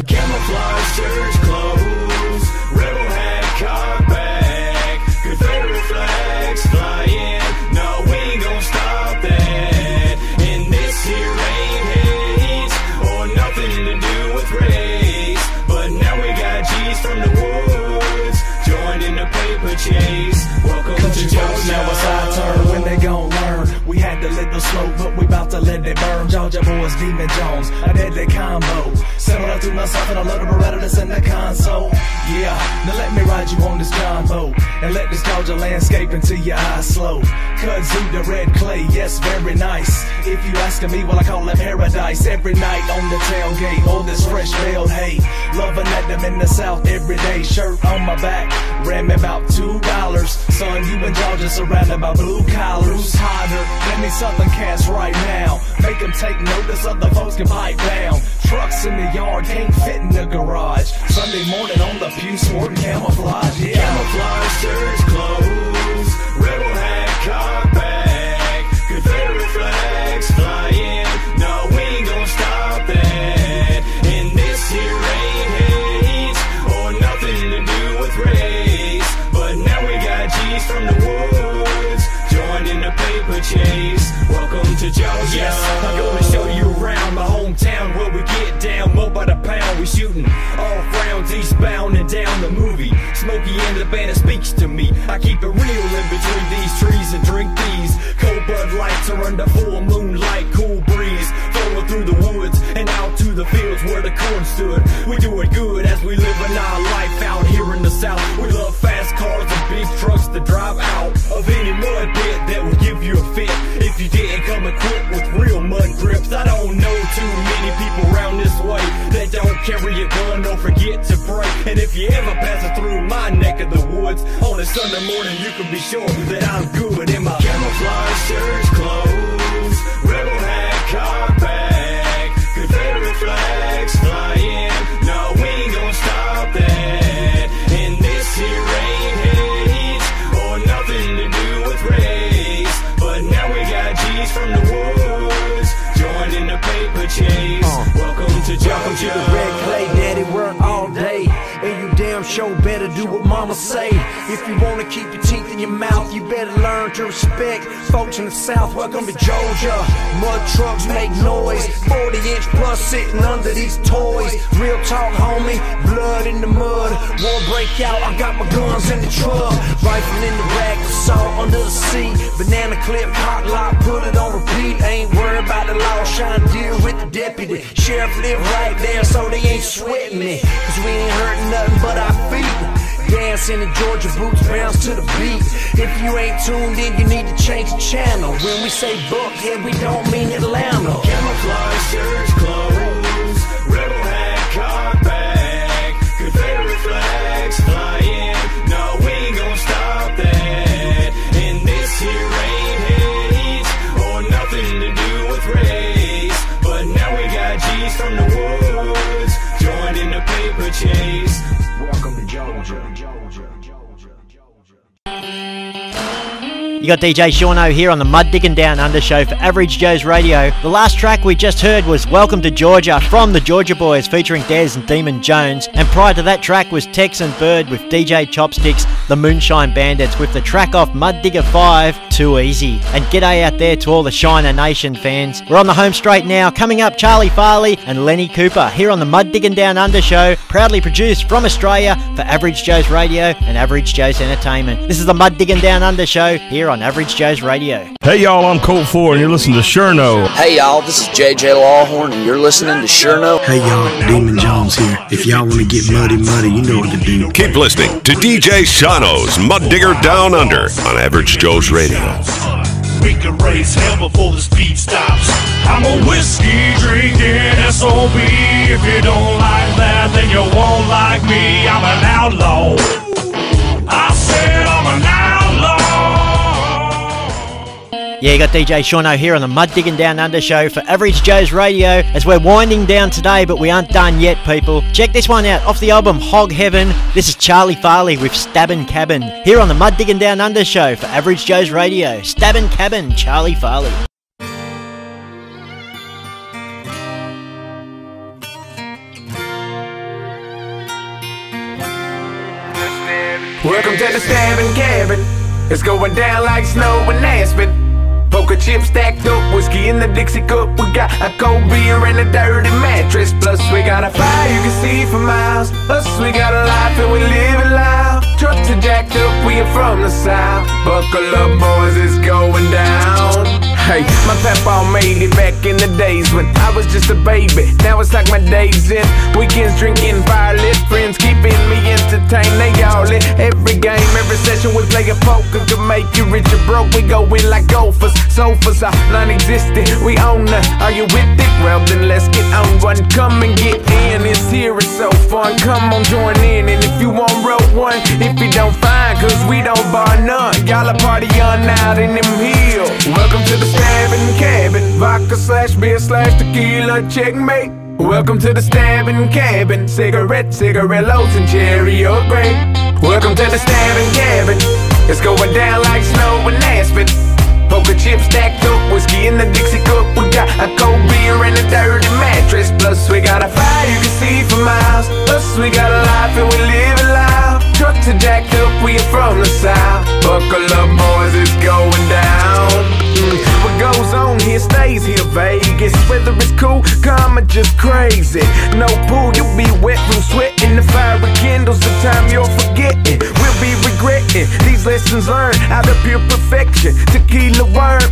Camouflage church clothes, rebel hat, cock back, Confederate flags flying. No, we ain't gonna stop that. And this here ain't hate or nothing to do with race, but now we got G's from the woods joined in the paper chase. Welcome to Georgia. Now it's our turn, when they gon' learn. We had to let the smoke, but we bout to let it burn. Georgia boys, Demon Jones, a deadly combo. Similar to myself and a little Beretta that's in the console. Yeah, now let me ride you on this John boat and let this Georgia landscape into your eyes slow. Kudzu, the red clay, yes, very nice. If you asking me, well, I call it paradise. Every night on the tailgate, all this fresh veiled hay. Loving at them in the South every day. Shirt on my back, ran me about $2. Son, you in Georgia surrounded by blue collars. Who's hotter than these southern cats right now? Make them take notice, other folks can pipe down. Trucks in the yard can't fit in the garage. Sunday morning on the pew sporting camouflage, yeah. Camouflage church clothes, rebel hat, cock back, Confederate flags flying. No, we ain't gonna stop that. And this here ain't hate or nothing to do with race, but now we got G's from the woods joined in the paper chase. Welcome to Georgia. Yes, I'm gonna show you around my hometown where we get down more by the pound. We shooting all frowns eastbound and down the movie. Smokey and the band speaks to me. I keep it real in between these trees and drink these cold Bud Lights are under full moonlight, cool breeze flowing through the woods and out to the fields where the corn stood. We do it good as we living our life out here in the South. We love fast cars and big trucks to drive out of any mud pit that will give you a fit. If you didn't come equipped with real mud grips, I don't know too many people around this way that don't carry a gun, don't forget to pray. And if you ever pass it through my neck of the woods on a Sunday morning, you can be sure that I'm good in my camouflage church clothes, rebel hat, cock back, Confederate flags flying. No, we ain't gonna stop that. And this here ain't hate or nothing to do with race, but now we got G's from the woods joined in the paper chase. Welcome to Georgia. Welcome to the red clay, daddy work all day, and you damn sure better do what mama say. If you wanna keep your teeth in your mouth, you better learn to respect folks in the South. Welcome to Georgia. Mud trucks make noise, 40-inch plus sitting under these toys. Real talk, homie, blood in the mud. War break out, I got my guns in the truck. Rifle in the rack, assault under the seat. Banana clip, hot lock, put it on repeat. Ain't worried about the law, trying to deal with the deputy. Sheriff live right there, so they ain't sweating it. Cause we ain't hurting nothing but our feet. Dancing in Georgia boots, bounce to the beat. If you ain't tuned in, you need to change the channel. When we say Buckhead, we don't mean Atlanta. Camouflage shirts, clothes, rebel hat, cock back, Confederate flags flying. No, we ain't gon' stop that. And this here ain't hate or nothing to do with race. But now we got G's from the woods joining the paper chase. Welcome to Georgia. You got DJ Shauno here on the Mud Diggin Down Under show for Average Joe's Radio. The last track we just heard was Welcome to Georgia from the Georgia Boys featuring Dez and Demon Jones. And prior to that track was Texan Bird with DJ Chopsticks, the Moonshine Bandits with the track off Mud Digger 5, Too Easy. And g'day out there to all the Shiner Nation fans. We're on the home straight now. Coming up, Charlie Farley and Lenny Cooper here on the Mud Diggin Down Under show, proudly produced from Australia for Average Joe's Radio and Average Joe's Entertainment. This is the Mud Diggin Down Under show here on Average Joe's Radio. Hey y'all, I'm Colt Ford and you're listening to Shurno. Hey y'all, this is JJ Lawhorn and you're listening to Shurno. Hey y'all, Demon Jones here. If y'all want to get muddy, you know what to do. Keep listening to DJ Shauno's Mud Digger Down Under on Average Joe's Radio. We can raise hell before the speed stops. I'm a whiskey drinking SOB. If you don't like that, then you won't like me. I'm an outlaw. I said I'm an outlaw. Yeah, you got DJ Shauno here on the Mud Diggin Down Under show for Average Joe's Radio as we're winding down today, but we aren't done yet, people. Check this one out off the album Hog Heaven. This is Charlie Farley with Stabbin' Cabin here on the Mud Diggin Down Under show for Average Joe's Radio. Stabbin' Cabin, Charlie Farley. Welcome to the Stabbin' Cabin. It's going down like snow in Aspen. Poker chips stacked up, whiskey in the Dixie cup. We got a cold beer and a dirty mattress. Plus we got a fire you can see for miles. Plus we got a life and we live it loud. Trucks are jacked up, we are from the south. Buckle up boys, it's going down. Hey, my papa made it back in the days when I was just a baby. Now it's like my days in weekends drinking firelit. Friends keeping me entertained, they all in every game, every session we play a poker. Could make you rich or broke, we go in like golfers. Sofas are non-existent, we own none. Are you with it? Well then let's get on one. Come and get in, it's here, it's so fun. Come on, join in, and if you want roll one, if you don't find, cause we don't bar none. Y'all a party on out in them hills. Welcome to the Stabbin' Cabin, vodka slash beer slash tequila, checkmate. Welcome to the Stabbin' Cabin, cigarillos and cherry or grape. Welcome to the Stabbin' Cabin, it's going down like snow in Aspen. Poker chips stacked up, whiskey in the Dixie cup. We got a cold beer and a dirty mattress. Plus we got a fire you can see for miles. Plus we got a life and we live it loud. Trucks are jacked up, we are from the south. Buckle up boys, it's going down. What goes on here stays here, Vegas. Whether it's cool, calm or just crazy. No pool, you'll be wet from sweating. The fire rekindles the time you're forgetting. We'll be regretting these lessons learned out of pure perfection. Tequila worm,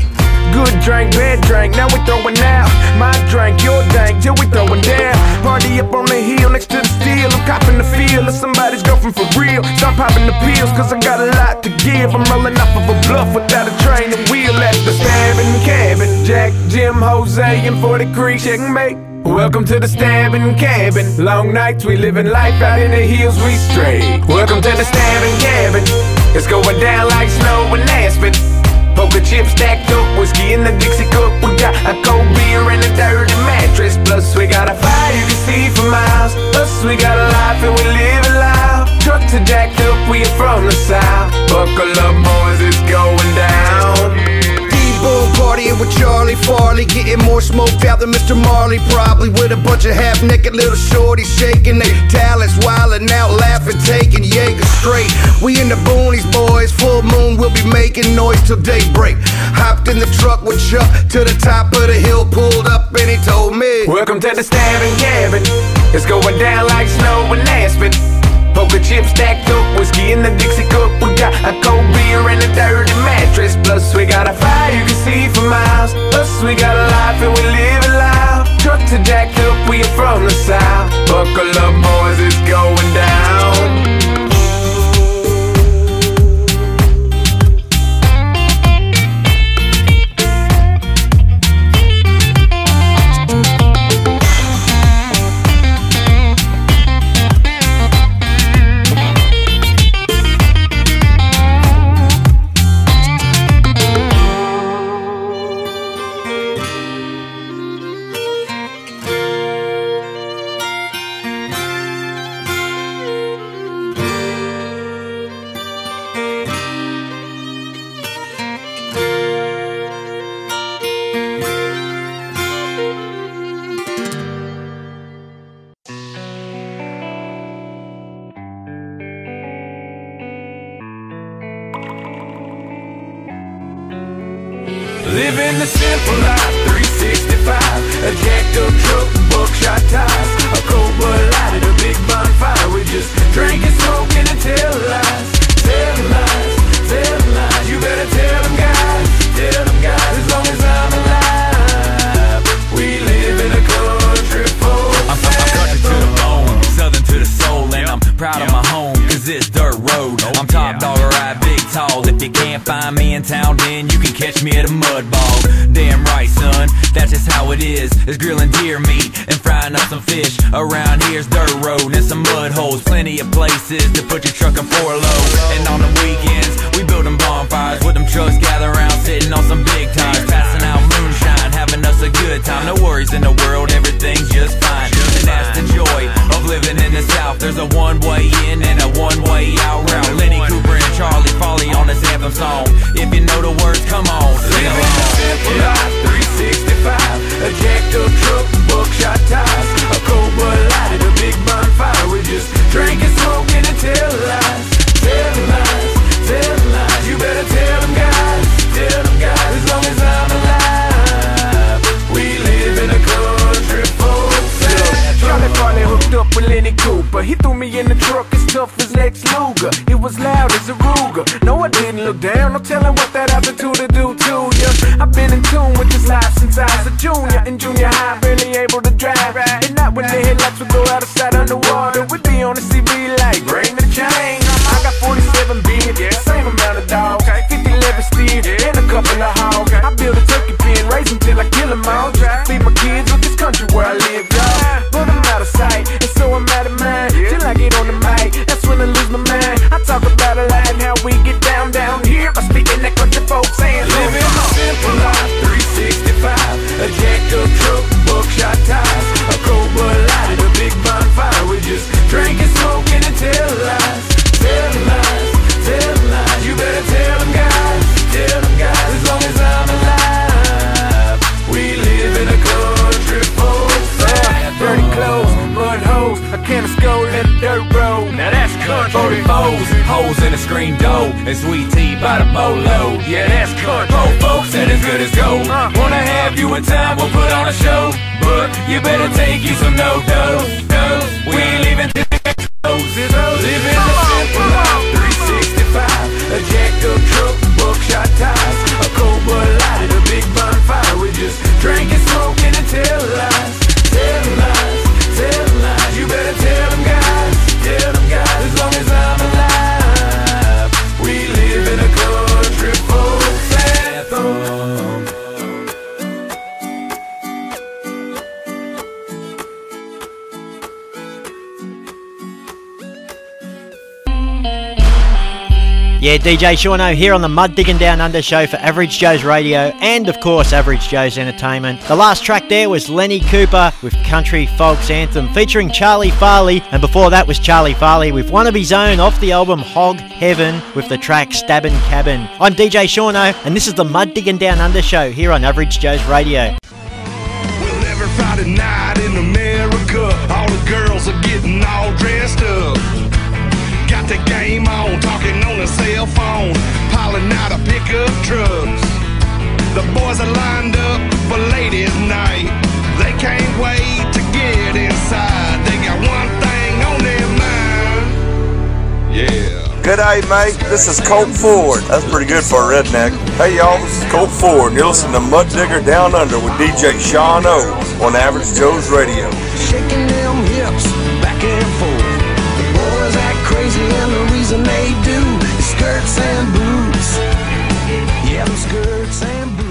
good drink, bad drink. Now we throwing out my drink, your dank, till we throwing down. Party up on the hill next to the steel. I'm copping the feel of somebody's girlfriend for real. Stop popping the pills, cause I got a lot to give. I'm rolling off of a bluff without a train and wheel at the Stabbin' Cabin. Jack, Jim, Jose, and 40 Creek, checkmate. Welcome to the Stabbin' Cabin. Long nights, we living life out in the hills, we straight. Welcome to the Stabbin' Cabin. It's going down like snow in Aspen. Poker chips stacked up, whiskey in the Dixie cup. We got a cold beer and a dirty mattress. Plus we got a fire you can see for miles. Plus we got a life and we live it loud. Trucks are jacked up, we are from the south. Buckle up boys, it's going down. D-Bull partying with Charlie Farley, getting more smoked out than Mr. Marley. Probably with a bunch of half-naked little shorties shaking their talents, wildin' out, laughing, taking Jaeger straight. We in the boonies, boys, full moon, we'll be making noise till daybreak. Hopped in the truck with Chuck to the top of the hill, pulled up and he told me, welcome to the Stabbin' Cabin. It's going down like snow in Aspen. Poker chips stacked up, whiskey in the Dixie cup. We got a cold beer and a dirty mattress. Plus we got a fire you can see for miles. Plus we got a life and we live it life. Buckle up, boys, it's going down. Living the simple life, 365. A jacked up truck, buckshot ties. A cold Bud Light at a big bonfire. We just drinking, smoking, and tell lies. Tell lies, tell lies. You better tell them guys, tell them guys. As long as I'm alive, we live in a country folk. I'm country to the bone, southern to the soul, and I'm proud of my home, cause it's dirt road. I'm top dog, ride big tall. If you can't find me in town, then you can catch me at a mud bog. Damn right, son, that's just how it is. It's grilling deer meat and frying up some fish. Around here's dirt road and some mud holes. Plenty of places to put your truck in for low. And on the weekends, we build them bonfires with them trucks gather around, sitting on some big tires, passing out moonshine, having us a good time. No worries in the world, everything's just fine. And that's the joy of living in the South. There's a one-way in and a one-way out route. Lenny Cooper and Charlie Farley on this anthem song. If you know the words, come on, sing along. Living a simple life, 365. A jacked up truck, buckshot ties. A cold Bud Light at a big bonfire. We just drinking, smoking, and tell lies. Tell lies, tell lies. You better tell them guys, tell them guys. As long as I'm alive, we live in a country folk. Charlie Farley hooked up with Lenny Cooper. He threw me in the truck as tough as Lex Luger. It was loud as a Ruger. No, I didn't look down. No telling what that altitude to do to ya. I've been in tune with this life since I was a junior. In junior high, barely able to drive. At night when the headlights would go out of sight underwater, we'd be on the CB like bring the change. I got 47 beer, same amount of dogs, 50 leather steel, and a couple of hogs. I build a turkey pen, raise them till I kill them all. Feed my kids with this country where I live, y'all. Put them out of sight, and so I'm out of mind. Till I get on the mic, that's when I lose my mind. I talk about a lot and how we get down here by speaking that country folks saying. Living a simple life, 365. A jacked up truck, buckshot ties. A cold Bud Light at a big bonfire. We just drinking, smoking, and tell lies. Tell lies, tell lies. You better tell them guys, tell them guys. As long as I'm alive, we live in a country folk. Dirty clothes, mud holes, a can of skull and a dirt road. Now that's country. 44s, holes in the screen door, and sweet tea by the bolo. Yeah, that's country. Poor folks said as good as gold. Wanna have you in time, we'll put on a show, but you better take you some no-dough. We ain't leaving till we get close. Living a simple life, 365. A jacked up truck, buckshot ties. A cold Bud Light at a big bonfire. We just drinking, smoking, and tell lies. Tell lies, tell lies. You better tell them guys, tell them guys. As long as I'm alive, we live in a country folks anthem. Yeah, DJ Shawno here on the Mud Diggin Down Under show for Average Joe's Radio and, of course, Average Joe's Entertainment. The last track there was Lenny Cooper with Country Folks Anthem featuring Charlie Farley, and before that was Charlie Farley with one of his own off the album Hog Heaven with the track Stabbin' Cabin. I'm DJ Shawno, and this is the Mud Diggin Down Under show here on Average Joe's Radio. Well, every Friday night in America, all the girls are getting all dressed up. Got the game on, talking on the cell phone, piling out of pickup trucks. The boys are lined up for ladies' night. They can't wait to get inside. They got one thing on their mind. Yeah. G'day, mate. This is Colt Ford. That's pretty good for a redneck. Hey, y'all, this is Colt Ford. You're listening to Mud Digger Down Under with DJ Sean O on Average Joe's Radio. Shaking them hips. back and forth. The boys act crazy and the reason they do is skirts and boots. Yeah, them skirts and boots.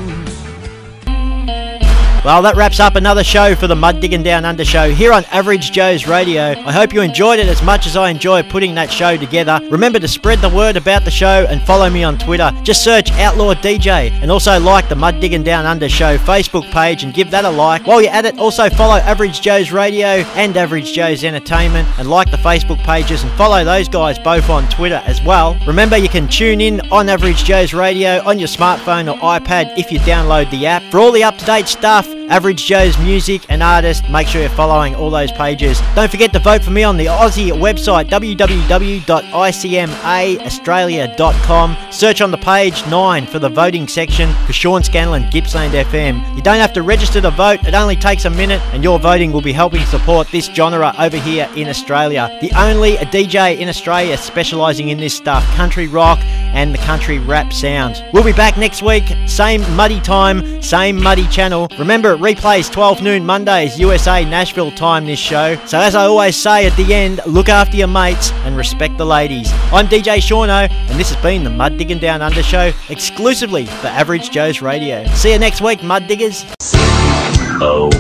Well, that wraps up another show for the Mud Diggin Down Under show here on Average Joe's Radio. I hope you enjoyed it as much as I enjoy putting that show together. Remember to spread the word about the show and follow me on Twitter. Just search Outlaw DJ and also like the Mud Diggin Down Under show Facebook page and give that a like. While you're at it, also follow Average Joe's Radio and Average Joe's Entertainment and like the Facebook pages and follow those guys both on Twitter as well. Remember, you can tune in on Average Joe's Radio on your smartphone or iPad if you download the app. For all the up-to-date stuff, Average Joe's music and artist, make sure you're following all those pages. Don't forget to vote for me on the Aussie website, www.icmaaustralia.com. Search on the page 9 for the voting section for Sean Scanlon, Gippsland FM. You don't have to register to vote, it only takes a minute, and your voting will be helping support this genre over here in Australia. The only DJ in Australia specialising in this stuff, country rock and the country rap sound. We'll be back next week, same muddy time, same muddy channel. Remember, it replays 12 noon Mondays, USA Nashville time, this show. So as I always say at the end, look after your mates and respect the ladies. I'm DJ Shauno, and this has been the Mud Diggin Down Under show, exclusively for Average Joe's Radio. See you next week, Mud Diggers. C-O-U-N-T-R-Y.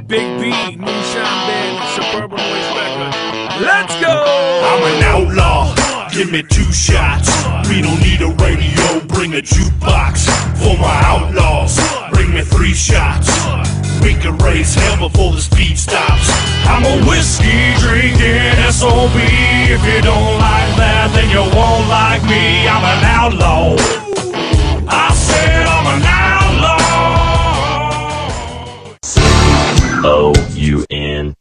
Big B, Moonshine Band, Suburban Noise Record. Let's go! I'm an outlaw, give me 2 shots. We don't need a radio, bring a jukebox. For my outlaws, bring me 3 shots. We can raise hell before the speed stops. I'm a whiskey drinking SOB. If you don't like that, then you won't like me. I'm an outlaw. I said I'm an outlaw. O-U-N-T-R-Y.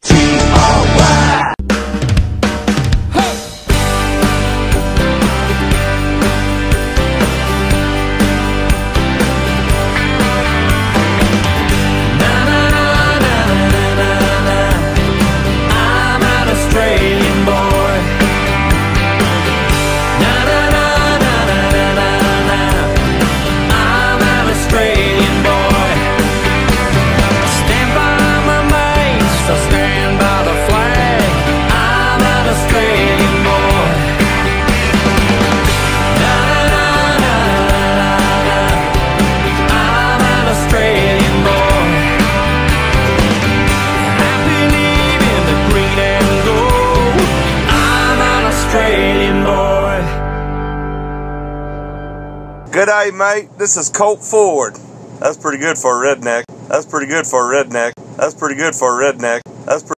G'day, mate. This is Colt Ford. That's pretty good for a redneck. That's pretty good for a redneck. That's pretty good for a redneck. That's pretty